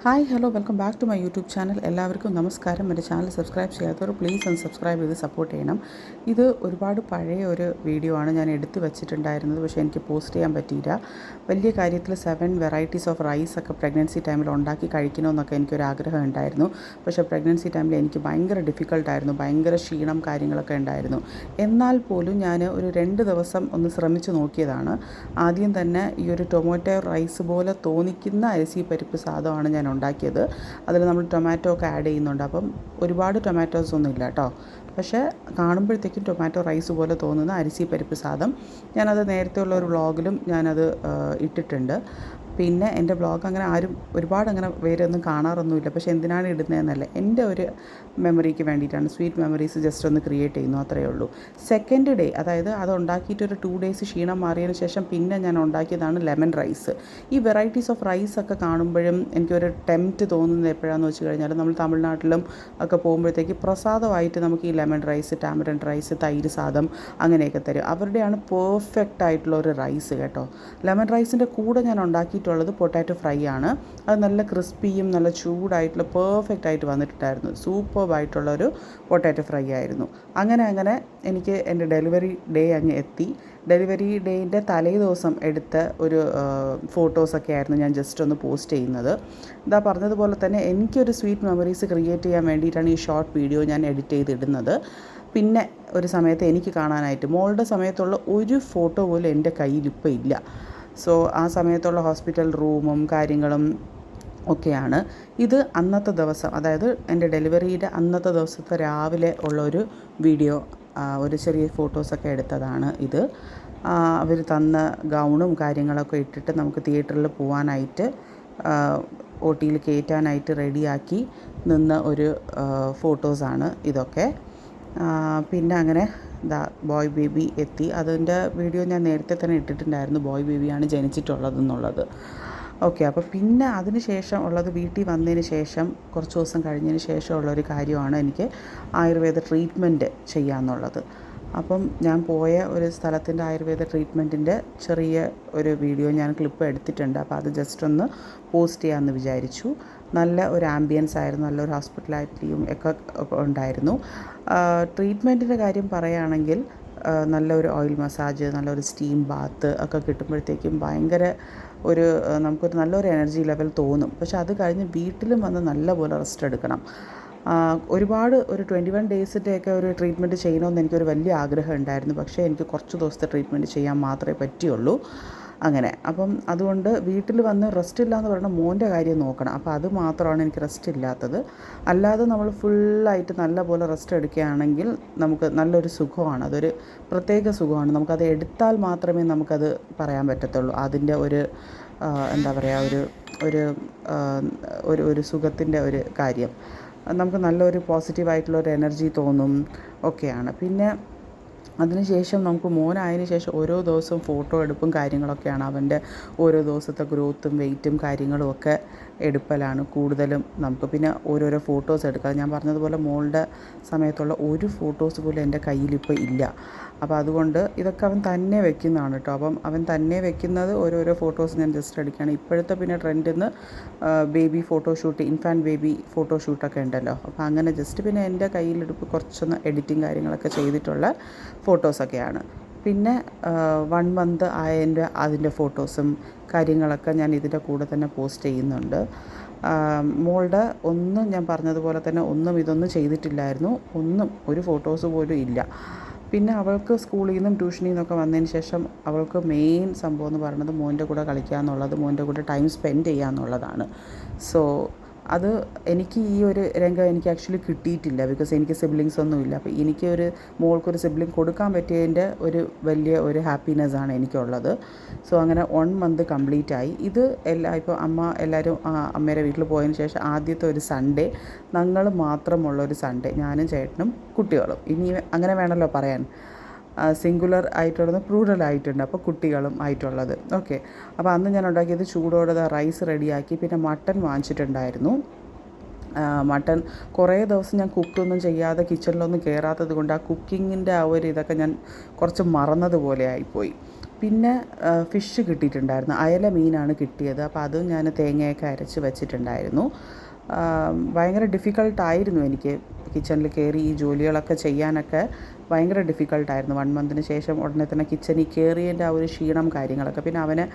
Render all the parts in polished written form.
Hi hello welcome back to my YouTube channel. എല്ലാവർക്കും നമസ്കാരം. എൻ്റെ ചാനൽ സബ്സ്ക്രൈബ് ചെയ്യാത്തവർ പ്ലീസ് ഒന്ന് സബ്സ്ക്രൈബ് ചെയ്ത് സപ്പോർട്ട് ചെയ്യണം. ഇത് ഒരുപാട് പഴയ ഒരു വീഡിയോ ആണ് ഞാൻ എടുത്തു വെച്ചിട്ടുണ്ടായിരുന്നത്, പക്ഷേ എനിക്ക് പോസ്റ്റ് ചെയ്യാൻ പറ്റിയില്ല. വലിയ കാര്യത്തിൽ 7 വെറൈറ്റീസ് ഓഫ് റൈസ് ഒക്കെ പ്രഗ്നൻസി ടൈമിൽ ഉണ്ടാക്കി കഴിക്കണമെന്നൊക്കെ എനിക്കൊരു ആഗ്രഹം ഉണ്ടായിരുന്നു. പക്ഷേ പ്രഗ്നൻസി ടൈമിൽ എനിക്ക് ഭയങ്കര ഡിഫിക്കൽട്ടായിരുന്നു, ഭയങ്കര ക്ഷീണം കാര്യങ്ങളൊക്കെ ഉണ്ടായിരുന്നു. എന്നാൽ പോലും ഞാൻ ഒരു 2 ദിവസം ഒന്ന് ശ്രമിച്ചു നോക്കിയതാണ്. ആദ്യം തന്നെ ഈ ഒരു ടൊമാറ്റോ റൈസ് പോലെ തോന്നിക്കുന്ന അരിസി പരിപ്പ് സാധനമാണ് ഞാൻ ഉണ്ടാക്കിയത്. അതിൽ നമ്മൾ ടൊമാറ്റോ ഒക്കെ ആഡ് ചെയ്യുന്നുണ്ട്. അപ്പം ഒരുപാട് ടൊമാറ്റോസ് ഒന്നും ഇല്ല കേട്ടോ, പക്ഷേ കാണുമ്പോഴത്തേക്കും ടൊമാറ്റോ റൈസ് പോലെ തോന്നുന്ന അരിസി പരിപ്പ് സാദം. ഞാനത് നേരത്തെ ഉള്ള ഒരു വ്ളോഗിലും ഞാനത് ഇട്ടിട്ടുണ്ട്. പിന്നെ എൻ്റെ വ്ളോഗ് അങ്ങനെ ആരും ഒരുപാട് അങ്ങനെ വേറെ ഒന്നും കാണാറൊന്നുമില്ല. പക്ഷേ എന്തിനാണ് ഇടുന്നതെന്നല്ല, എൻ്റെ ഒരു മെമ്മറിക്ക് വേണ്ടിയിട്ടാണ്. സ്വീറ്റ് മെമ്മറീസ് ജസ്റ്റ് ഒന്ന് ക്രിയേറ്റ് ചെയ്യുന്നു, അത്രയേ ഉള്ളൂ. സെക്കൻഡ് ഡേ, അതായത് അത് ഉണ്ടാക്കിയിട്ടൊരു 2 ഡേയ്സ് ക്ഷീണം മാറിയതിന് ശേഷം പിന്നെ ഞാൻ ഉണ്ടാക്കിയതാണ് ലെമൺ റൈസ്. ഈ വെറൈറ്റീസ് ഓഫ് റൈസ് ഒക്കെ കാണുമ്പോഴും എനിക്കൊരു ടെംപ്റ്റ് തോന്നുന്നത് എപ്പോഴാണെന്ന് വെച്ച് കഴിഞ്ഞാൽ, നമ്മൾ തമിഴ്നാട്ടിലും ഒക്കെ പോകുമ്പോഴത്തേക്ക് പ്രസാദമായിട്ട് നമുക്ക് ഈ ലെമൺ റൈസ്, ടാമറിൻ റൈസ്, തൈര് സാദം അങ്ങനെയൊക്കെ തരും. അവരുടെയാണ് പെർഫെക്റ്റ് ആയിട്ടുള്ള ഒരു റൈസ് കേട്ടോ. ലെമൺ റൈസിൻ്റെ കൂടെ ഞാൻ ഉണ്ടാക്കിയിട്ടുള്ളത് പൊട്ടാറ്റോ ഫ്രൈ ആണ്. അത് നല്ല ക്രിസ്പിയും നല്ല ചൂടായിട്ടുള്ള പെർഫെക്റ്റ് ആയിട്ട് വന്നിട്ടുണ്ടായിരുന്നു. സൂപ്പർബായിട്ടുള്ളൊരു പൊട്ടാറ്റോ ഫ്രൈ ആയിരുന്നു. അങ്ങനെ എനിക്ക് എൻ്റെ ഡെലിവറി ഡേ അങ്ങ് എത്തി. ഡെലിവറി ഡേയിൻ്റെ തലേ ദിവസം എടുത്ത ഒരു ഫോട്ടോസൊക്കെ ആയിരുന്നു ഞാൻ ജസ്റ്റ് ഒന്ന് പോസ്റ്റ് ചെയ്യുന്നത്. ഇതാ പറഞ്ഞതുപോലെ തന്നെ എനിക്കൊരു സ്വീറ്റ് മെമ്മറീസ് ക്രിയേറ്റ് ചെയ്യാൻ വേണ്ടിയിട്ടാണ് ഈ ഷോർട്ട് വീഡിയോ ഞാൻ എഡിറ്റ് ചെയ്തിടുന്നത്. പിന്നെ ഒരു സമയത്ത് എനിക്ക് കാണാനായിട്ട് മോളുടെ സമയത്തുള്ള ഒരു ഫോട്ടോ പോലും എൻ്റെ കയ്യിലിപ്പോൾ ഇല്ല. സോ ആ സമയത്തുള്ള ഹോസ്പിറ്റൽ റൂമും കാര്യങ്ങളും ഒക്കെയാണ്. ഇത് അന്നത്തെ ദിവസം, അതായത് എൻ്റെ ഡെലിവറിയുടെ അന്നത്തെ ദിവസത്തെ രാവിലെ ഉള്ളൊരു വീഡിയോ, ഒരു ചെറിയ ഫോട്ടോസൊക്കെ എടുത്തതാണ് ഇത്. അവർ തന്ന ഗൗണും കാര്യങ്ങളൊക്കെ ഇട്ടിട്ട് നമുക്ക് തിയേറ്ററിൽ പോകാനായിട്ട് ഒ ടിയിൽ കയറ്റാനായിട്ട് റെഡിയാക്കി നിന്ന ഒരു ഫോട്ടോസാണ് ഇതൊക്കെ. പിന്നെ അങ്ങനെ ബോയ് ബേബി എത്തി. അതിൻ്റെ വീഡിയോ ഞാൻ നേരത്തെ തന്നെ ഇട്ടിട്ടുണ്ടായിരുന്നു, ബോയ് ബേബിയാണ് ജനിച്ചിട്ടുള്ളതെന്നുള്ളത്. ഓക്കെ, അപ്പോൾ പിന്നെ അതിന് ശേഷം ഉള്ളത്, വീട്ടിൽ വന്നതിന് ശേഷം കുറച്ച് ദിവസം കഴിഞ്ഞതിന് ശേഷമുള്ളൊരു കാര്യമാണ് എനിക്ക് ആയുർവേദ ട്രീറ്റ്മെൻറ്റ് ചെയ്യാമെന്നുള്ളത്. അപ്പം ഞാൻ പോയ ഒരു സ്ഥലത്തിൻ്റെ ആയുർവേദ ട്രീറ്റ്മെൻറ്റിൻ്റെ ചെറിയ ഒരു വീഡിയോ ഞാൻ ക്ലിപ്പ് എടുത്തിട്ടുണ്ട്. അപ്പോൾ അത് ജസ്റ്റ് ഒന്ന് പോസ്റ്റ് ചെയ്യാമെന്ന് വിചാരിച്ചു. നല്ല ഒരു ആംബിയൻസ് ആയിരുന്നു, നല്ലൊരു ഹോസ്പിറ്റാലിറ്റിയും ഒക്കെ ഉണ്ടായിരുന്നു. ട്രീറ്റ്മെൻറ്റിൻ്റെ കാര്യം പറയുകയാണെങ്കിൽ നല്ലൊരു ഓയിൽ മസാജ്, നല്ലൊരു സ്റ്റീം ബാത്ത് ഒക്കെ കിട്ടുമ്പോഴത്തേക്കും ഭയങ്കര ഒരു നമുക്കൊരു നല്ലൊരു എനർജി ലെവൽ തോന്നും. പക്ഷെ അത് കഴിഞ്ഞ് വീട്ടിലും വന്ന് നല്ലപോലെ റെസ്റ്റ് എടുക്കണം. ഒരുപാട് ഒരു 21 ഡേയ്സിൻ്റെയൊക്കെ ഒരു ട്രീറ്റ്മെൻറ്റ് ചെയ്യണമെന്ന് എനിക്കൊരു വലിയ ആഗ്രഹം ഉണ്ടായിരുന്നു. പക്ഷേ എനിക്ക് കുറച്ച് ദിവസത്തെ ട്രീറ്റ്മെൻറ്റ് ചെയ്യാൻ മാത്രമേ പറ്റുള്ളൂ. അങ്ങനെ അപ്പം അതുകൊണ്ട് വീട്ടിൽ വന്ന് റെസ്റ്റ് ഇല്ല എന്ന് പറയുന്നത് മോൻ്റെ കാര്യം നോക്കണം. അപ്പോൾ അത് മാത്രമാണ് എനിക്ക് റെസ്റ്റ് ഇല്ലാത്തത്. അല്ലാതെ നമ്മൾ ഫുള്ളായിട്ട് നല്ല പോലെ റെസ്റ്റ് എടുക്കുകയാണെങ്കിൽ നമുക്ക് നല്ലൊരു സുഖമാണ്, അതൊരു പ്രത്യേക സുഖമാണ്. നമുക്കത് എടുത്താൽ മാത്രമേ നമുക്കത് പറയാൻ പറ്റത്തുള്ളൂ. അതിൻ്റെ ഒരു എന്താ പറയുക, ഒരു ഒരു ഒരു സുഖത്തിൻ്റെ ഒരു കാര്യം. നമുക്ക് നല്ലൊരു പോസിറ്റീവായിട്ടുള്ളൊരു എനർജി തോന്നും ഒക്കെയാണ്. പിന്നെ അതിനുശേഷം നമുക്ക് മോനായതിനു ശേഷം ഓരോ ദിവസവും ഫോട്ടോ എടുപ്പും കാര്യങ്ങളൊക്കെയാണ്. അവൻ്റെ ഓരോ ദിവസത്തെ ഗ്രോത്തും വെയ്റ്റും കാര്യങ്ങളും ഒക്കെ എടുപ്പലാണ് കൂടുതലും നമുക്ക്. പിന്നെ ഓരോരോ ഫോട്ടോസ് എടുക്കുക. ഞാൻ പറഞ്ഞതുപോലെ മോളുടെ സമയത്തുള്ള ഒരു ഫോട്ടോസ് പോലും എൻ്റെ കയ്യിലിപ്പോൾ ഇല്ല. അപ്പോൾ അതുകൊണ്ട് ഇതൊക്കെ അവൻ തന്നെ വെക്കുന്നതാണ് കേട്ടോ. അപ്പം അവൻ തന്നെ വെക്കുന്നത് ഓരോരോ ഫോട്ടോസ് ഞാൻ ജസ്റ്റ് എടുക്കുകയാണ്. ഇപ്പോഴത്തെ പിന്നെ ട്രെൻഡിൽ നിന്ന് ബേബി ഫോട്ടോഷൂട്ട്, ഇൻഫാൻറ്റ് ബേബി ഫോട്ടോഷൂട്ടൊക്കെ ഉണ്ടല്ലോ. അപ്പോൾ അങ്ങനെ ജസ്റ്റ് പിന്നെ എൻ്റെ കയ്യിലെടുപ്പ് കുറച്ചൊന്ന് എഡിറ്റിങ് കാര്യങ്ങളൊക്കെ ചെയ്തിട്ടുള്ള ഫോട്ടോസൊക്കെയാണ്. പിന്നെ 1 മന്ത് ആയതിൻ്റെ അതിൻ്റെ ഫോട്ടോസും കാര്യങ്ങളൊക്കെ ഞാൻ ഇതിൻ്റെ കൂടെ തന്നെ പോസ്റ്റ് ചെയ്യുന്നുണ്ട്. മോളുടെ ഒന്നും ഞാൻ പറഞ്ഞതുപോലെ തന്നെ ഇതൊന്നും ചെയ്തിട്ടില്ലായിരുന്നു. ഒരു ഫോട്ടോസ് പോലും ഇല്ല. പിന്നെ അവൾക്ക് സ്കൂളിൽ നിന്നും ട്യൂഷനിൽ നിന്നൊക്കെ വന്നതിന് ശേഷം അവൾക്ക് മെയിൻ സംഭവം എന്ന് പറയുന്നത് മോൻ്റെ കൂടെ കളിക്കുക എന്നുള്ളത്, മോൻ്റെ കൂടെ ടൈം സ്പെൻഡ് ചെയ്യുക എന്നുള്ളതാണ്. സോ അത് എനിക്ക് ഈ ഒരു രംഗം എനിക്ക് ആക്ച്വലി കിട്ടിയിട്ടില്ല. ബിക്കോസ് എനിക്ക് സിബ്ലിങ്സ് ഒന്നുമില്ല. അപ്പോൾ എനിക്കൊരു മോൾക്കൊരു സിബ്ലിങ് കൊടുക്കാൻ പറ്റിയതിൻ്റെ ഒരു വലിയ ഒരു ഹാപ്പിനെസ്സാണ് എനിക്കുള്ളത്. സോ അങ്ങനെ 1 മന്ത് കംപ്ലീറ്റ് ആയി. ഇത് ഇപ്പോൾ എല്ലാവരും അമ്മയുടെ വീട്ടിൽ പോയതിന് ശേഷം ആദ്യത്തെ ഒരു സൺഡേ ഞങ്ങൾ മാത്രമുള്ളൊരു സൺഡേ, ഞാനും ചേട്ടനും കുട്ടികളും. ഇനി അങ്ങനെ വേണമല്ലോ പറയാൻ, സിംഗുലർ ആയിട്ടുള്ളത് പ്ലൂറൽ ആയിട്ടുണ്ട്, അപ്പോൾ കുട്ടികളും ആയിട്ടുള്ളത്. ഓക്കെ, അപ്പോൾ അന്ന് ഞാൻ ഉണ്ടാക്കിയത് ചൂടോടെ റൈസ് റെഡിയാക്കി. പിന്നെ മട്ടൺ വാങ്ങിച്ചിട്ടുണ്ടായിരുന്നു. മട്ടൺ കുറേ ദിവസം ഞാൻ കുക്കൊന്നും ചെയ്യാതെ കിച്ചണിലൊന്നും കയറാത്തത് കൊണ്ട് ആ കുക്കിങ്ങിൻ്റെ ആ ഒരു ഇതൊക്കെ ഞാൻ കുറച്ച് മറന്നതുപോലെ ആയിപ്പോയി. പിന്നെ ഫിഷ് കിട്ടിയിട്ടുണ്ടായിരുന്നു, അയല മീനാണ് കിട്ടിയത്. അപ്പോൾ അതും ഞാൻ തേങ്ങയൊക്കെ അരച്ച് വെച്ചിട്ടുണ്ടായിരുന്നു. ഭയങ്കര ഡിഫിക്കൾട്ടായിരുന്നു എനിക്ക് കിച്ചണിൽ കയറി ഈ ജോലികളൊക്കെ ചെയ്യാനൊക്കെ. ഭയങ്കര ഡിഫിക്കൾട്ടായിരുന്നു. 1 മന്തിന് ശേഷം ഉടനെ തന്നെ കിച്ചണിൽ കയറിയതിൻ്റെ ആ ഒരു ക്ഷീണം കാര്യങ്ങളൊക്കെ. പിന്നെ അവന്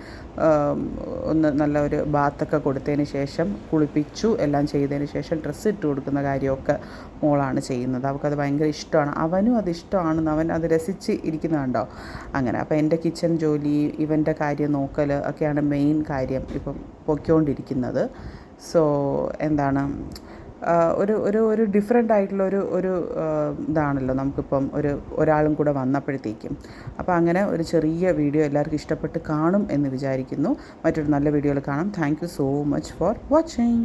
ഒന്ന് നല്ല ഒരു ബാത്തൊക്കെ കൊടുത്തതിന് ശേഷം കുളിപ്പിച്ചു. എല്ലാം ചെയ്തതിന് ശേഷം ഡ്രസ്സ് ഇട്ട് കൊടുക്കുന്ന കാര്യമൊക്കെ മോളാണ് ചെയ്യുന്നത്. അവൾക്കത് ഭയങ്കര ഇഷ്ടമാണ്. അവനും അത് ഇഷ്ടമാണെന്ന് അവൻ അത് രസിച്ച് ഇരിക്കുന്നത് കണ്ടോ. അങ്ങനെ അപ്പോൾ എൻ്റെ കിച്ചൺ ജോലി, ഇവൻ്റെ കാര്യം നോക്കൽ ഒക്കെയാണ് മെയിൻ കാര്യം ഇപ്പം പൊയ്ക്കൊണ്ടിരിക്കുന്നത്. സോ എന്താണ്, ഒരു ഒരു ഒരു ഡിഫറെൻ്റ് ആയിട്ടുള്ള ഒരു ഇതാണല്ലോ നമുക്കിപ്പം ഒരാളും കൂടെ വന്നപ്പോഴത്തേക്കും. അപ്പോൾ അങ്ങനെ ഒരു ചെറിയ വീഡിയോ എല്ലാവർക്കും ഇഷ്ടപ്പെട്ട് കാണും എന്ന് വിചാരിക്കുന്നു. മറ്റൊരു നല്ല വീഡിയോയിൽ കാണാം. Thank you so much for watching.